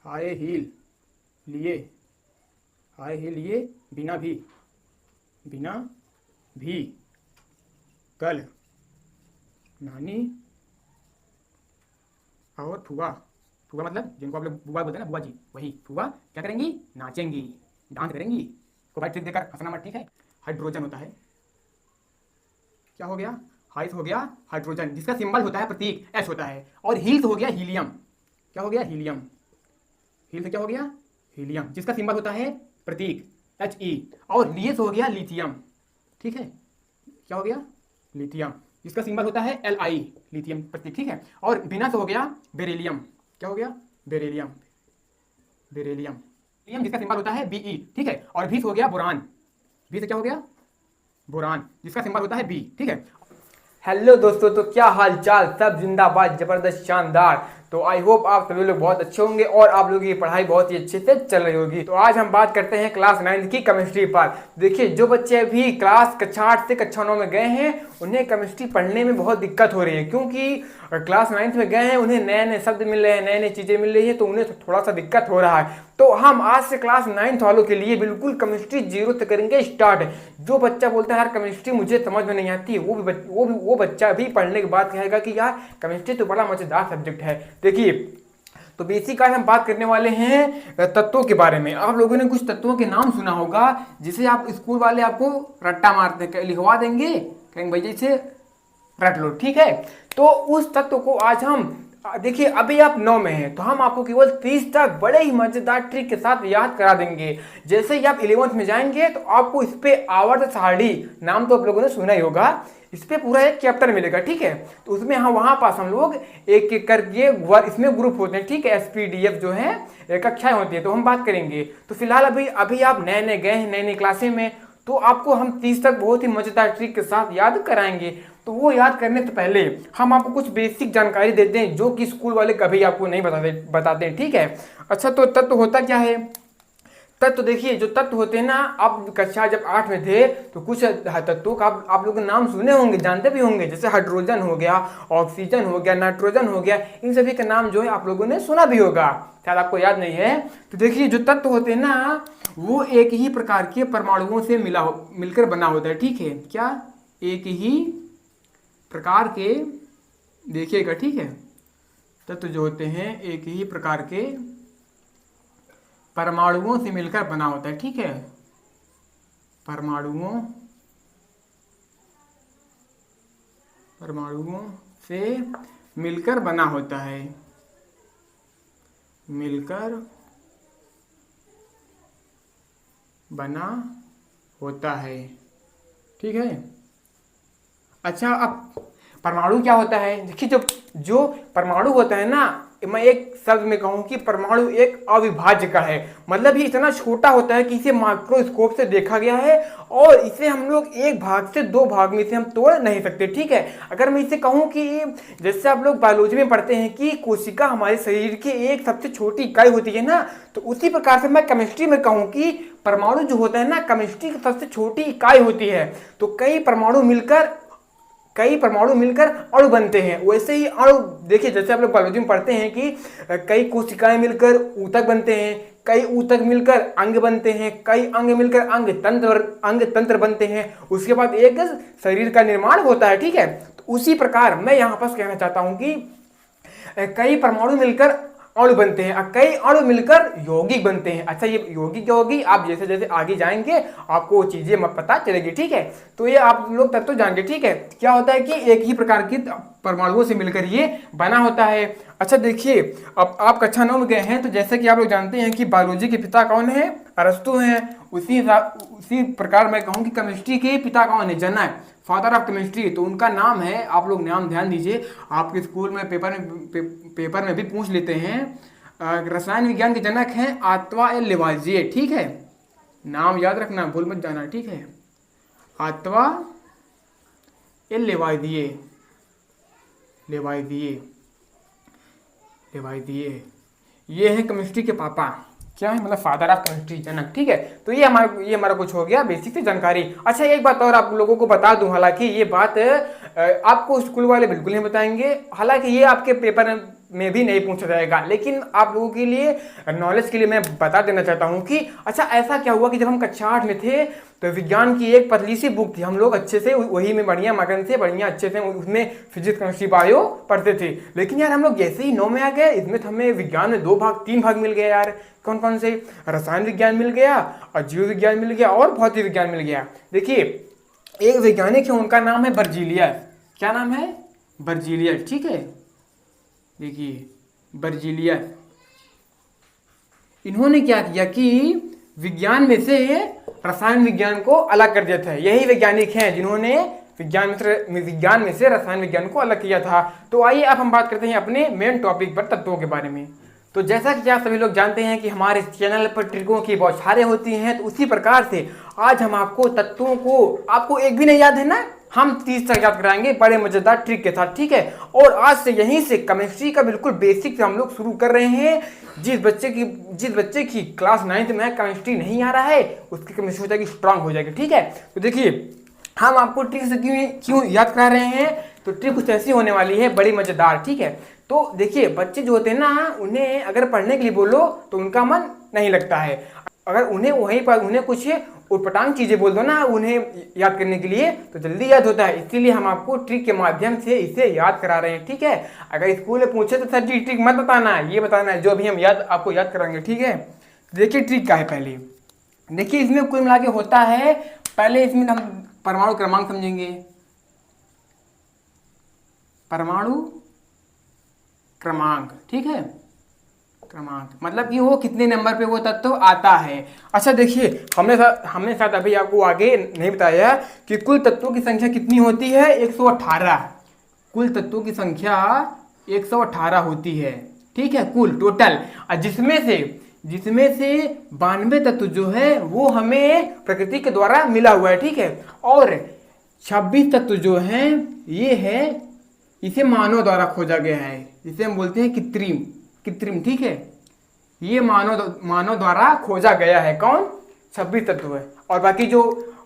High heel लिए, high heel लिए, बिना भी, बिना भी, कल, नानी और फुआ। फुआ मतलब जिनको आप लोग बुआ बोलते हैं ना, बुआ जी, वही फुआ क्या करेंगी, नाचेंगी, डांस करेंगी। को भाई ट्रिक देकर हंसना मत, ठीक है। हाइड्रोजन होता है, क्या हो गया, हाइस हो गया हाइड्रोजन, जिसका सिंबल होता है प्रतीक एस होता है। और हील्स हो गया हीलियम, क्या हो गया, हीलियम। हील से क्या हो गया, हीलियम, जिसका सिंबल होता है प्रतीक एच ई। और लियस हो गया लिथियम, ठीक है, क्या हो गया, लिथियम, जिसका सिंबल होता है एल आई, लिथियम प्रतीक, ठीक है। और बिनस हो गया बेरिलियम, क्या हो गया, बेरिलियम, बेरिलियम, लियम जिसका सिंबल होता है बीई, ठीक है। और भीस हो गया बोरान, भी से क्या हो गया, बोरान, जिसका सिंबल होता है बी, ठीक है। हेलो दोस्तों, तो क्या हाल चाल, सब जिंदाबाद, जबरदस्त, शानदार। तो आई होप आप सभी लोग बहुत अच्छे होंगे और आप लोगों की पढ़ाई बहुत ही अच्छे से चल रही होगी। तो आज हम बात करते हैं क्लास 9 की केमिस्ट्री पर। देखिए, जो बच्चे अभी क्लास कक्षा 8 से कक्षा 9 में गए हैं उन्हें केमिस्ट्री पढ़ने में बहुत दिक्कत हो रही है, क्योंकि क्लास 9 में गए हैं, उन्हें नए नए शब्द मिल रहे हैं, नए नई चीजें मिल रही है, तो उन्हें थोड़ा सा दिक्कत हो रहा है। तो हम आज से क्लास 9 वालों के लिए बिल्कुल केमिस्ट्री जीरो से करेंगे स्टार्ट। जो बच्चा बोलता है यार केमिस्ट्री मुझे समझ में नहीं आती, वो बच्चा भी पढ़ने के बाद कहेगा कि यार केमिस्ट्री तो बड़ा मजेदार सब्जेक्ट है। देखिए, तो बेसिक आज हम बात करने वाले हैं तत्वों के बारे में। आप लोगों ने कुछ तत्वों के नाम सुना होगा, जिसे आप स्कूल वाले आपको रट्टा मारते लिखवा देंगे, कहेंगे भैया इसे रट लो, ठीक है। तो उस तत्व को आज हम देखिए, अभी आप 9 में हैं तो हम आपको केवल 30 तक बड़े ही मजेदार ट्रिक के साथ याद करा देंगे। जैसे ही आप 11th में जाएंगे तो आपको इस पे आवर्त सारणी नाम तो आप लोगों ने सुना ही होगा, इस पे पूरा एक चैप्टर मिलेगा, ठीक है। तो उसमें वहां पास हम लोग एक एक करके इसमें ग्रुप होते हैं, ठीक है, एसपीडीएफ जो है कक्षाएं होती है, तो हम बात करेंगे। तो फिलहाल अभी अभी आप नए नए गए हैं, नई नई क्लासे में, तो आपको हम 30 तक बहुत ही मजेदार ट्रिक के साथ याद कराएंगे। तो वो याद करने से पहले हम आपको कुछ बेसिक जानकारी देते हैं जो कि स्कूल वाले कभी आपको नहीं बताते हैं, ठीक है। अच्छा, तो तत्व होता क्या है। तत्व देखिए, जो तत्व होते हैं ना, आप कक्षा जब 8 में थे तो कुछ तत्वों का आप लोग नाम सुने होंगे, जानते भी होंगे, जैसे हाइड्रोजन हो गया, ऑक्सीजन हो गया, नाइट्रोजन हो गया, इन सभी का नाम जो है आप लोगों ने सुना भी होगा, शायद आपको याद नहीं है। तो देखिए, जो तत्व होते हैं ना वो एक ही प्रकार के परमाणुओं से मिलकर बना होता है, ठीक है। क्या, एक ही प्रकार के, देखिएगा, ठीक है, तत्व जो होते हैं एक ही प्रकार के परमाणुओं से मिलकर बना होता है, ठीक है। परमाणुओं से मिलकर बना होता है, मिलकर बना होता है, ठीक है। अच्छा, अब परमाणु क्या होता है। देखिए, जो परमाणु होता है ना, मैं एक शब्द में कहूं कि परमाणु एक अविभाज्य का है। मतलब ये इतना छोटा होता है कि इसे माइक्रोस्कोप से देखा गया है और इसे हम लोग एक भाग से दो भाग में इसे हम तोड़ नहीं सकते, ठीक है। अगर मैं इसे कहूं कि जैसे आप लोग बायोलॉजी में पढ़ते हैं कि कोशिका हमारे शरीर की एक सबसे छोटी इकाई होती है ना, तो उसी प्रकार से मैं केमिस्ट्री में कहूं कि परमाणु जो होता है ना, केमिस्ट्री की सबसे छोटी इकाई होती है। तो कई परमाणु मिलकर अणु बनते हैं। वैसे ही अणु, देखिए, जैसे आप लोग बायोलॉजी में पढ़ते हैं कि कई कोशिकाएं मिलकर ऊतक बनते हैं, कई ऊतक मिलकर अंग बनते हैं, कई अंग मिलकर अंग तंत्र बनते हैं, उसके बाद एक शरीर का निर्माण होता है, ठीक है। तो उसी प्रकार मैं यहाँ पर कहना चाहता हूँ कि कई परमाणु मिलकर अणु बनते हैं और कई अणु मिलकर यौगिक बनते हैं। अच्छा, ये यौगिक क्या होगी, आप जैसे जैसे आगे जाएंगे आपको वो चीजें पता चलेगी, ठीक है। तो ये आप लोग तब तो जानेंगे, ठीक है, क्या होता है कि एक ही प्रकार की परमाणुओं से मिलकर ये बना होता है। अच्छा देखिए, अब आप कक्षा 9 में गए हैं तो जैसे कि आप लोग जानते हैं कि बायोलॉजी के पिता कौन है, अरस्तु हैं। उसी प्रकार मैं कहूँ कि केमिस्ट्री के पिता कौन है, जनक, फादर ऑफ केमिस्ट्री। तो उनका नाम है, आप लोग नाम ध्यान दीजिए, आपके स्कूल में पेपर में भी पूछ लेते हैं। रसायन विज्ञान के जनक हैं आत्वा एल लिवाजिए, ठीक है, नाम याद रखना, भूल मत जाना, ठीक है। आत्वा एल लिवाजिए, ये है केमिस्ट्री के पापा, क्या है, मतलब फादर ऑफ केमिस्ट्री, जनक, ठीक है। तो ये हमारा कुछ हो गया बेसिक से जानकारी। अच्छा, एक बात और आप लोगों को बता दूं, हालांकि ये बात आपको स्कूल वाले बिल्कुल नहीं बताएंगे, हालांकि ये आपके पेपर में भी नहीं पूछा जाएगा। लेकिन आप लोगों के लिए नॉलेज के लिए मैं बता देना चाहता हूँ कि अच्छा ऐसा क्या हुआ कि जब हम कक्षा 8 में थे तो विज्ञान की एक पतली सी बुक थी, हम लोग अच्छे से वही में बढ़िया मगन से बढ़िया अच्छे से उसमें फिजिक्स केमिस्ट्री बायो पढ़ते थे। लेकिन यार हम लोग जैसे ही 9 में आ गए इसमें तो हमें विज्ञान में 3 भाग मिल गए यार। कौन कौन से? रसायन विज्ञान मिल गया और जीव विज्ञान मिल गया और भौतिक विज्ञान मिल गया। देखिए एक वैज्ञानिक है, उनका नाम है बर्जीलियस। क्या नाम है? बर्जीलियस। ठीक है, देखिए बर्जीलियस, इन्होंने क्या किया कि विज्ञान में से रसायन विज्ञान को अलग कर दिया था। यही वैज्ञानिक हैं जिन्होंने विज्ञान में से रसायन विज्ञान को अलग किया था। तो आइए अब हम बात करते हैं अपने मेन टॉपिक पर, तत्वों के बारे में। तो जैसा कि आप सभी लोग जानते हैं कि हमारे चैनल पर ट्रिकों की बौछारें होती हैं, तो उसी प्रकार से आज हम आपको तत्वों को, आपको एक भी नहीं याद है ना, हम 30 तक याद कराएंगे बड़े मजेदार ट्रिक के साथ। ठीक है, और आज से यहीं से केमिस्ट्री का बिल्कुल बेसिक से हम लोग शुरू कर रहे हैं। जिस बच्चे की क्लास 9th में केमिस्ट्री नहीं आ रहा है उसकी केमिस्ट्री हो जाएगी स्ट्रांग हो जाएगी। ठीक है, तो देखिए हम आपको ट्रिक से क्यों याद करा रहे हैं, तो ट्रिक कुछ ऐसी होने वाली है बड़ी मजेदार। ठीक है, तो देखिए बच्चे जो होते हैं ना, उन्हें अगर पढ़ने के लिए बोलो तो उनका मन नहीं लगता है। अगर उन्हें वहीं पर उन्हें कुछ उटपटांग चीजें बोल दो ना उन्हें याद करने के लिए, तो जल्दी याद होता है। इसीलिए हम आपको ट्रिक के माध्यम से इसे याद करा रहे हैं। ठीक है, अगर स्कूल में पूछे तो सर जी ट्रिक मत बताना, ये बताना है जो अभी हम आपको याद कराएंगे। ठीक है, देखिए ट्रिक क्या है। पहले देखिए इसमें कुल मिला के होता है, पहले इसमें हम परमाणु क्रमांक समझेंगे। परमाणु क्रमांक, ठीक है, क्रमांक मतलब कि वो कितने नंबर पे वो तत्व आता है। अच्छा देखिए हमने शायद अभी आपको आगे नहीं बताया कि कुल तत्वों की संख्या कितनी होती है, 118। कुल तत्वों की संख्या 118 होती है। ठीक है, कुल टोटल, जिसमें से 92 तत्व जो है वो हमें प्रकृति के द्वारा मिला हुआ है। ठीक है, और 26 तत्व जो हैं ये है इसे मानव द्वारा खोजा गया है, जिसे हम बोलते हैं कृत्रिम। ठीक है, ये मानव द्वारा खोजा गया है। कौन? 26 तत्व है, और बाकी जो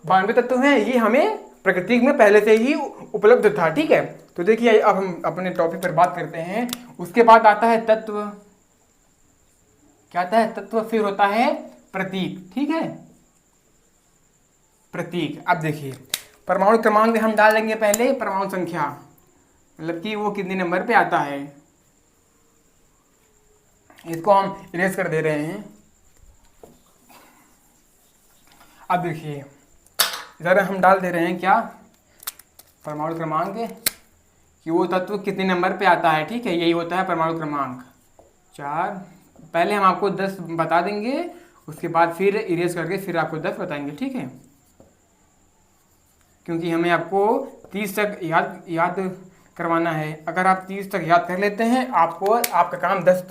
92 तत्व हैं ये हमें प्रकृति में पहले से ही उपलब्ध था। ठीक है, तो देखिए अब हम अपने टॉपिक पर बात करते हैं। उसके बाद आता है तत्व। क्या आता है? तत्व। फिर होता है प्रतीक। ठीक है, प्रतीक। अब देखिए परमाणु क्रमांक में हम डाल देंगे पहले परमाणु संख्या, मतलब कि वो कितने नंबर पे आता है। इसको हम इरेज कर दे रहे हैं। अब देखिए इधर हम डाल दे रहे हैं क्या, परमाणु क्रमांक कि वो तत्व कितने नंबर पे आता है। ठीक है, यही होता है परमाणु क्रमांक 4। पहले हम आपको 10 बता देंगे, उसके बाद फिर इरेज करके फिर आपको 10 बताएंगे। ठीक है, क्योंकि हमें आपको 30 तक याद करवाना है। अगर आप 30 तक याद कर लेते हैं आपका काम 10।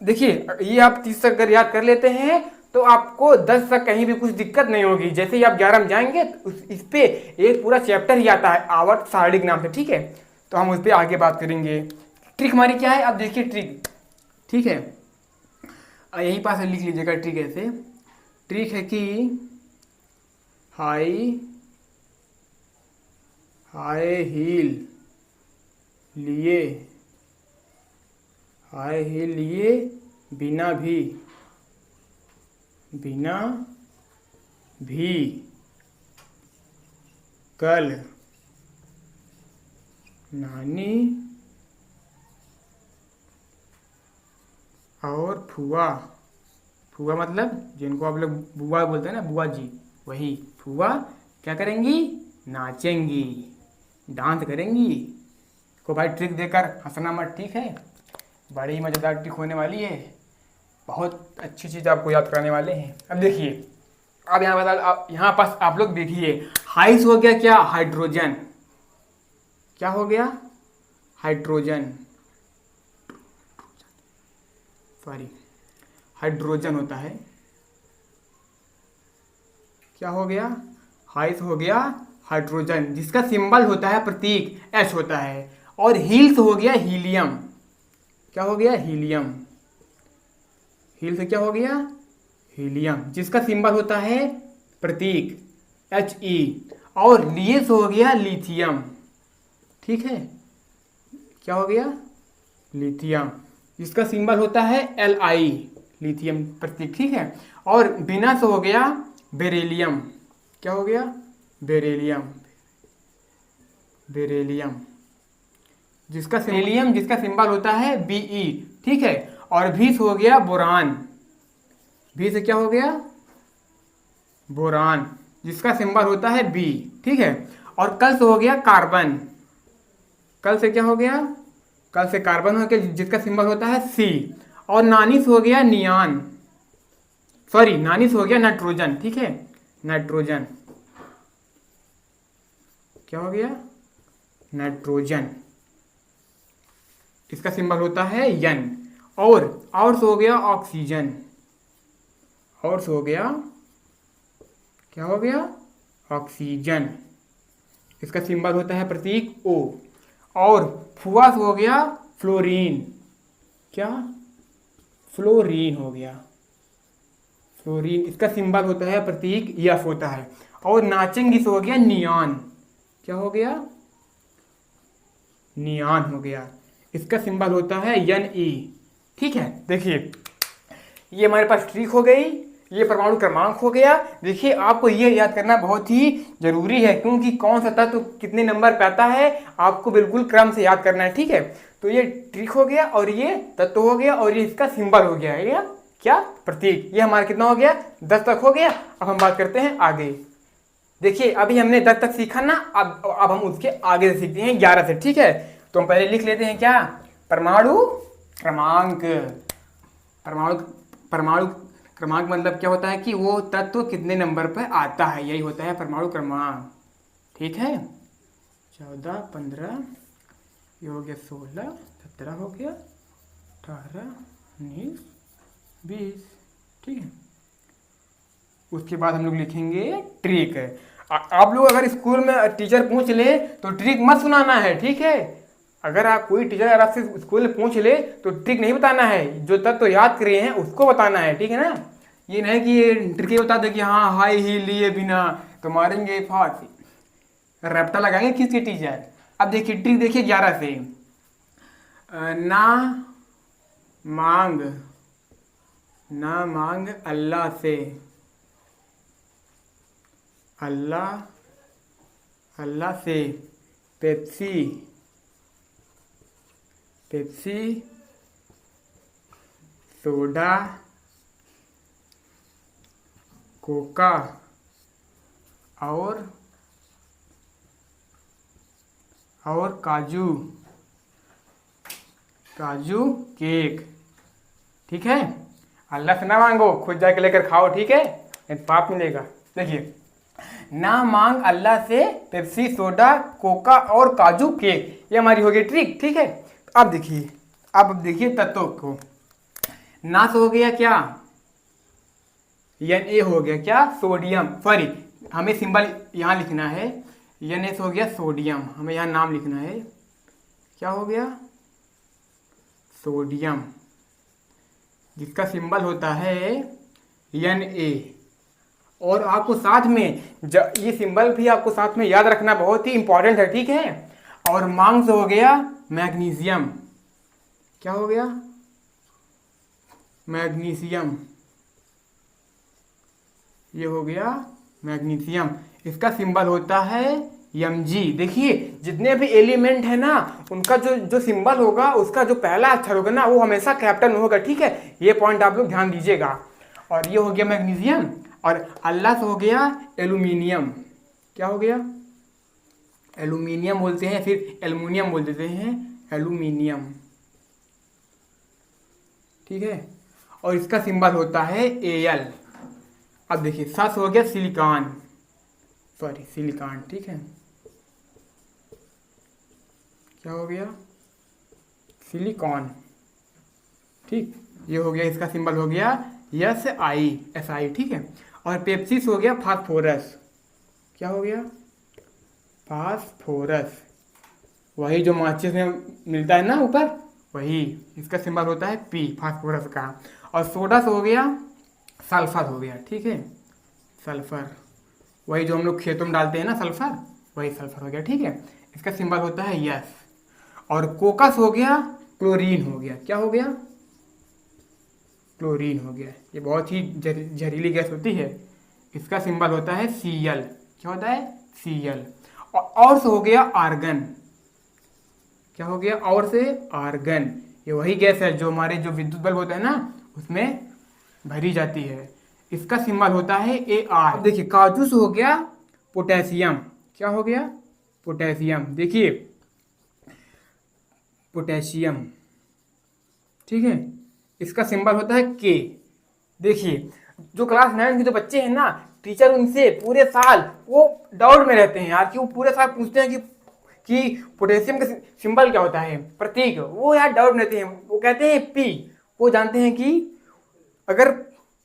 देखिए ये आप 30 तक अगर याद कर लेते हैं तो आपको 10 तक कहीं भी कुछ दिक्कत नहीं होगी। जैसे ही आप 11 में जाएंगे इस पे एक पूरा चैप्टर ही आता है आवर्त सारणी के नाम से। ठीक है, तो हम उस पर आगे बात करेंगे। ट्रिक हमारी क्या है, अब देखिए ट्रिक। ठीक है, यहीं पास लिख लीजिएगा ट्रिक। ऐसे ट्रिक है कि हाई हील लिए बिना भी कल नानी और फुआ मतलब जिनको आप लोग बुआ बोलते हैं ना, बुआ जी, वही फुआ क्या करेंगी? नाचेंगी, डांस करेंगी। को भाई ट्रिक देकर हंसना मत। ठीक है, बड़ी मज़ेदार ट्रिक होने वाली है, बहुत अच्छी चीज़ आपको याद कराने वाले हैं। अब देखिए अब यहाँ पास आप लोग देखिए हाइस हो गया क्या? हाइड्रोजन। क्या हो गया? हाइड्रोजन, सॉरी हाइड्रोजन होता है। क्या हो गया? हाइस हो गया हाइड्रोजन, जिसका सिंबल होता है प्रतीक H होता है। और हील्स हो गया हीलियम। क्या हो गया? हीलियम। हील से क्या हो गया? हीलियम, जिसका सिंबल होता है प्रतीक He। और लियस हो गया लिथियम। ठीक है, क्या हो गया? लिथियम, इसका सिंबल होता है Li, लिथियम प्रतीक, ठीक है। और बिनस हो गया बेरिलियम, क्या हो गया, बेरिलियम, बेरिलियम, जिसका बेरिलियम जिसका सिंबल होता है Be, ठीक है। और भीस हो गया बोरान, भी से क्या हो गया, बोरान, जिसका सिंबल होता है बी, ठीक है। और कल से हो गया कार्बन, कल से क्या हो गया, कल से कार्बन हो गया, जिसका सिंबल होता है सी। और नानिस हो गया नियान, सॉरी नानिस हो गया नाइट्रोजन, ठीक है, नाइट्रोजन, क्या हो गया, नाइट्रोजन, इसका सिंबल होता है यन। और हो गया ऑक्सीजन, और हो गया, क्या हो गया, ऑक्सीजन, इसका सिंबल होता है प्रतीक ओ। और फुआस हो गया फ्लोरीन, क्या, फ्लोरीन हो गया, फ्लोरीन, इसका सिंबल होता है प्रतीक यफ होता है। और नाचेंगिस हो गया नियान, क्या हो गया, नियान हो गया, इसका सिंबल होता है यन ई, ठीक है। देखिए ये हमारे पास ट्रिक हो गई, ये परमाणु क्रमांक हो गया। देखिए आपको ये याद करना बहुत ही जरूरी है, क्योंकि कौन सा तत्व कितने नंबर पे आता है आपको बिल्कुल क्रम से याद करना है, ठीक है। तो ये ट्रिक हो गया, और ये तत्व हो गया, और ये इसका सिंबल हो गया, ये क्या, प्रतीक। ये हमारा कितना हो गया, 10 तक हो गया। अब हम बात करते हैं आगे। देखिए अभी हमने 10 तक सीखा ना, अब हम उसके आगे से सीखते हैं 11 से, ठीक है। तो हम पहले लिख लेते हैं क्या, परमाणु क्रमांक। परमाणु परमाणु क्रमांक मतलब क्या होता है कि वो तत्व कितने नंबर पर आता है, यही होता है परमाणु क्रमांक, ठीक है। 14, 15, ये हो गया 16, 17 हो गया, 18, 19, 20, ठीक है। उसके बाद हम लोग लिखेंगे ट्रिक। आप लोग अगर स्कूल में टीचर पूछ ले तो ट्रिक मत सुनाना है, ठीक है। अगर आप कोई टीचर अगर आपसे स्कूल में पूछ ले तो ट्रिक नहीं बताना है, जो तत्व तो याद करे हैं उसको बताना है, ठीक है ना। ये नहीं कि ये ट्रिक बता दे कि हाँ हाई ही लिए बिना तो मारेंगे फांसी, रैप्टा लगाएंगे किसके टीचर। अब देखिए ट्रिक देखिए 11 से, ना मांग अल्लाह से, अल्लाह से पेप्सी सोडा कोका और काजू केक, ठीक है। अल्लाह से ना मांगो, खुद जाके लेकर खाओ, ठीक है, पाप मिलेगा। देखिए ना मांग अल्लाह से पेप्सी सोडा कोका और काजू केक, ये हमारी होगी ट्रिक, ठीक है। अब देखिए तत्वों को, ना से हो गया क्या, एन ए हो गया क्या, सोडियम, सॉरी हमें सिंबल यहाँ लिखना है, एन ए से हो गया सोडियम, हमें यहाँ नाम लिखना है, क्या हो गया, सोडियम, जिसका सिंबल होता है एन ए। और आपको साथ में ये सिंबल भी आपको साथ में याद रखना बहुत ही इंपॉर्टेंट है, ठीक है। और मांग से हो गया मैग्नीशियम, क्या हो गया, मैग्नीशियम, ये हो गया मैग्नीशियम, इसका सिंबल होता है Mg। देखिए जितने भी एलिमेंट है ना उनका जो सिंबल होगा, उसका जो पहला अक्षर होगा ना वो हमेशा कैपिटल में होगा, ठीक है। ये पॉइंट आप लोग ध्यान दीजिएगा। और ये हो गया मैग्नीशियम। और अल्लाह से हो गया एल्यूमिनियम, क्या हो गया, एल्यूमिनियम बोलते हैं, फिर एल्युमिनियम बोल देते हैं, एल्यूमिनियम, ठीक है। और इसका सिंबल होता है Al। अब देखिए साथ हो गया सिलिकॉन, सॉरी सिलिकॉन, ठीक है, क्या हो गया, सिलिकॉन, ठीक। ये हो गया, इसका सिंबल हो गया SI, ठीक है। और पेप्सिस हो गया फास्फोरस, क्या हो गया, फास्फोरस, वही जो माचिस में मिलता है ना ऊपर, वही, इसका सिंबल होता है P, फास्फोरस का। और सोडा से हो गया सल्फर हो गया, ठीक है, सल्फर, वही जो हम लोग खेतों में डालते हैं ना सल्फर, वही सल्फर हो गया, ठीक है। इसका सिंबल होता है S। और कोका से हो गया क्लोरीन हो गया। क्या हो गया? क्लोरीन हो गया। ये बहुत ही जहरीली गैस होती है। इसका सिंबल होता है Cl। क्या होता है? Cl। और से हो गया आर्गन। क्या हो गया? और से आर्गन। ये वही गैस है जो हमारे जो विद्युत बल्ब होता है ना उसमें भरी जाती है। इसका सिंबल होता है Ar। अब देखिए काजू से हो गया पोटेशियम। क्या हो गया? पोटेशियम। देखिए पोटेशियम, ठीक है, इसका सिंबल होता है के। देखिए जो क्लास 9 के जो बच्चे हैं ना, टीचर उनसे पूरे साल वो डाउट में रहते हैं यार, कि वो पूरे साल पूछते हैं कि पोटेशियम का सिंबल क्या होता है, प्रतीक। वो यार डाउट में रहते हैं, वो कहते हैं पी। वो जानते हैं कि अगर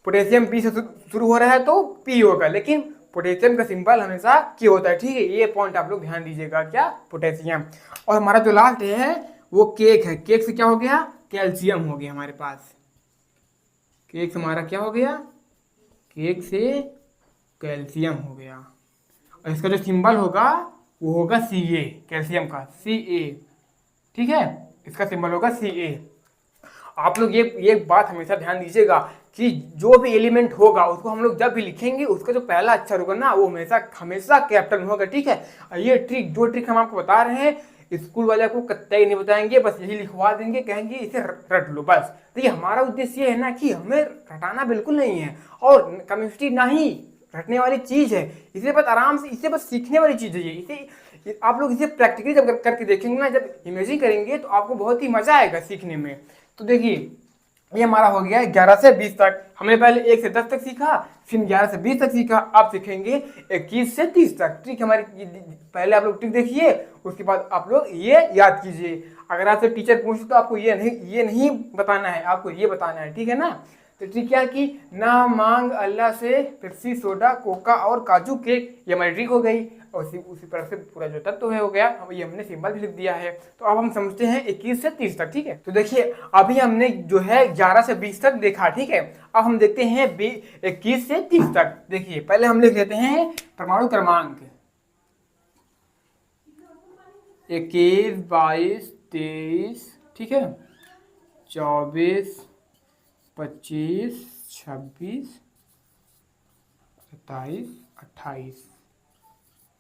पोटेशियम पी से शुरू हो रहा है तो पी होगा, लेकिन पोटेशियम का सिंबल हमेशा के होता है। ठीक है, ये पॉइंट आप लोग ध्यान दीजिएगा। क्या? पोटेशियम। और हमारा जो लास्ट है वो केक है। केक से क्या हो गया? कैल्शियम हो गया हमारे पास। केक से हमारा क्या हो गया? केक से कैल्शियम हो गया। और इसका जो सिंबल होगा वो होगा Ca, कैल्शियम का Ca। ठीक है, इसका सिंबल होगा Ca। आप लोग ये बात हमेशा ध्यान दीजिएगा कि जो भी एलिमेंट होगा उसको हम लोग जब भी लिखेंगे उसका जो पहला अक्षर होगा ना वो हमेशा हमेशा कैपिटल में होगा। ठीक है, ये ट्रिक, जो ट्रिक हम आपको बता रहे हैं स्कूल वाले आपको कतई नहीं बताएंगे, बस यही लिखवा देंगे, कहेंगे इसे रट लो बस। तो ये हमारा उद्देश्य ये है ना कि हमें रटाना बिल्कुल नहीं है, और केमिस्ट्री ना ही रटने वाली चीज है, इसे बस आराम से, इसे बस सीखने वाली चीज है। इसे आप लोग इसे प्रैक्टिकली जब करके देखेंगे ना, जब इमेजिंग करेंगे तो आपको बहुत ही मजा आएगा सीखने में। तो देखिए ये हमारा हो गया 11 से 20 तक। हमने पहले 1 से 10 तक सीखा, फिर 11 से 20 तक सीखा, अब सीखेंगे 21 से 30 तक। ट्रिक हमारी पहले आप लोग ट्रिक देखिए, उसके बाद आप लोग ये याद कीजिए। अगर आपसे टीचर पूछे तो आपको ये नहीं बताना है, आपको ये बताना है। ठीक है ना? तो ट्रिक क्या की ना, मांग अल्लाह से पेप्सी, सोडा, कोका और काजू केक। ये हमारी ट्रिक हो गई। और उसी तरह से पूरा जो तत्व है हो गया। अब ये हमने सिंबल भी लिख दिया है। तो अब हम समझते हैं 21 से 30 तक। ठीक है, तो देखिए अभी हमने जो है 11 से 20 तक देखा। ठीक है, अब हम देखते हैं 21 से 30 तक। देखिए पहले हम लिख लेते हैं परमाणु क्रमांक 21, 22, 23, ठीक है, 24, 25, 26, 27, 28,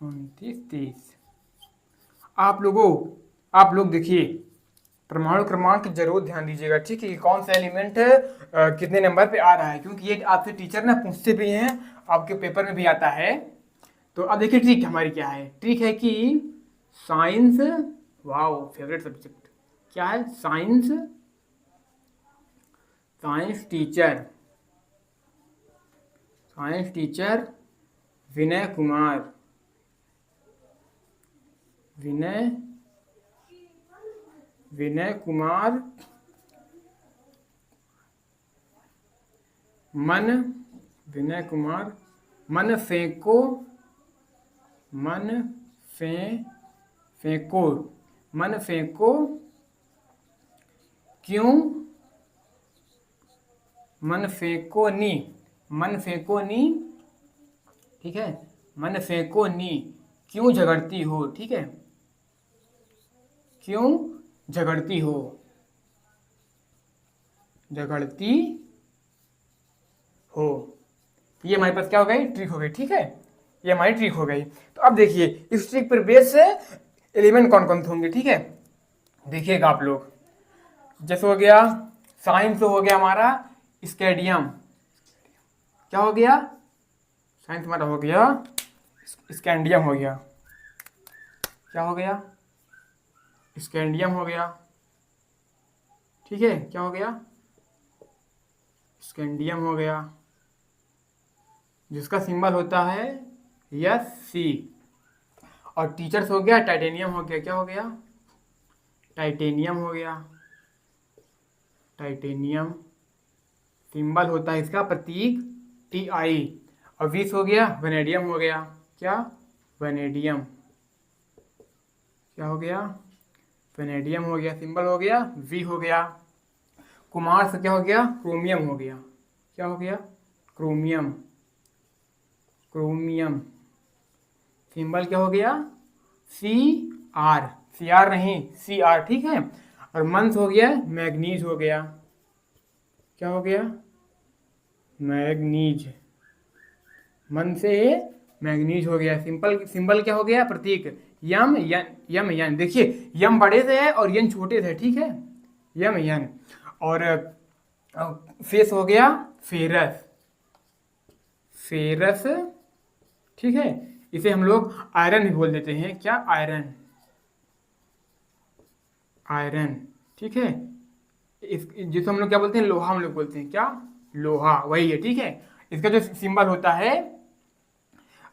29, 30। आप लोग देखिए परमाणु क्रमांक जरूर ध्यान दीजिएगा। ठीक है, कि कौन सा एलिमेंट कितने नंबर पे आ रहा है, क्योंकि ये आपसे टीचर ना पूछते भी हैं, आपके पेपर में भी आता है। तो अब देखिए ट्रिक हमारी क्या है। ट्रिक है कि साइंस, वाओ फेवरेट सब्जेक्ट, क्या है? साइंस टीचर विनय कुमार मन फेंको क्यों, मन फेंको नी, ठीक है, मन फेंको नी, क्यों झगड़ती हो। ठीक है, क्यों झगड़ती हो, ये हमारे पास क्या हो गई? ट्रिक हो गई। ठीक है, ये हमारी ट्रिक हो गई। तो अब देखिए इस ट्रिक पर बेस से एलिमेंट कौन कौन से होंगे। ठीक है, देखिएगा आप लोग, जैसे हो गया साइंस, हो गया हमारा स्केडियम। क्या हो गया? साइंस हमारा हो गया स्कैंडियम हो गया। क्या हो गया? स्कैंडियम हो गया। ठीक है, क्या हो गया? स्कैंडियम हो गया, जिसका सिंबल होता है Sc। और टीचर्स हो गया टाइटेनियम हो गया। क्या हो गया? टाइटेनियम हो गया। टाइटेनियम सिंबल होता है इसका प्रतीक Ti। और 20 हो गया वेनेडियम हो गया। क्या? वेनेडियम। क्या हो गया? वेनेडियम हो गया, सिंबल हो गया V हो गया। कुमार से क्या हो गया? क्रोमियम हो गया। क्या हो गया? क्रोमियम। सिंबल क्या हो गया? Cr नहीं Cr। ठीक है, और मन से हो गया मैग्नीज हो गया। क्या हो गया? मैग्नीज। मन से मैग्नीज हो गया। सिंपल सिंबल क्या हो गया? प्रतीक यम यन, यम यन। देखिए यम बड़े से है और यन छोटे से है, ठीक है, यम यन। और फेस हो गया फेरस, फेरस, ठीक है। इसे हम लोग आयरन भी बोल देते हैं। क्या? आयरन, आयरन, ठीक है। इस जिसको हम लोग क्या बोलते हैं? लोहा हम लोग बोलते हैं। क्या? लोहा, वही है, ठीक है। इसका जो सिंबल होता है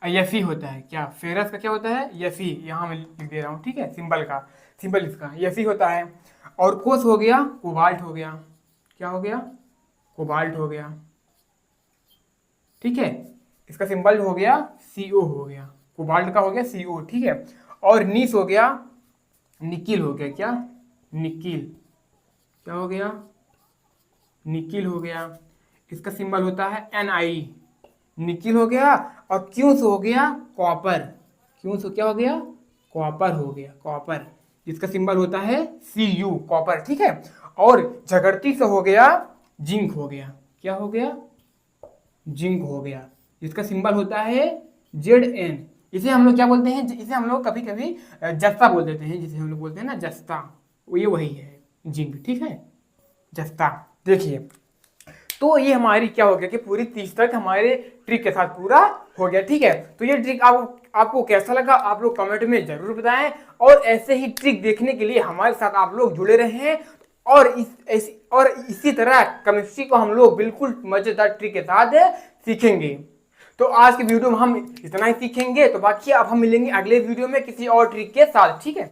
यफी होता है। क्या? फेरस का क्या होता है? यफी। यहाँ मैं लिख दे रहा हूँ, ठीक है, सिंबल का, सिंबल इसका यफी होता है। और कोस हो गया कोबाल्ट हो गया। क्या हो गया? कोबाल्ट हो गया, ठीक है। इसका सिंबल हो गया CO हो गया। कोबाल्ट का हो गया CO, ठीक है। और नीस हो गया निकिल हो गया। क्या? निकिल। क्या हो गया? निकिल हो गया। इसका सिंबल होता है Ni। निकिल हो गया। और क्यूस हो गया कॉपर। क्यूस क्या हो गया? कॉपर हो गया, कॉपर, जिसका सिंबल होता है Cu, कॉपर, ठीक है। और झगड़ती से हो गया जिंक हो गया। क्या हो गया? जिंक हो गया, जिसका सिंबल होता है Zn। इसे हम लोग क्या बोलते हैं? इसे हम लोग कभी कभी जस्ता बोल देते हैं, जिसे हम लोग बोलते हैं ना जस्ता, ये वही है जिंक, ठीक है, जस्ता। देखिए तो ये हमारी क्या हो गया कि पूरी 30 तक हमारे ट्रिक के साथ पूरा हो गया, ठीक है। तो ये ट्रिक आपको कैसा लगा आप लोग कमेंट में जरूर बताएं। और ऐसे ही ट्रिक देखने के लिए हमारे साथ आप लोग जुड़े रहें। और इसी तरह केमिस्ट्री को हम लोग बिल्कुल मजेदार ट्रिक के साथ सीखेंगे। तो आज की वीडियो में हम इतना ही सीखेंगे, तो बाकी अब हम मिलेंगे अगले वीडियो में किसी और ट्रिक के साथ, ठीक है।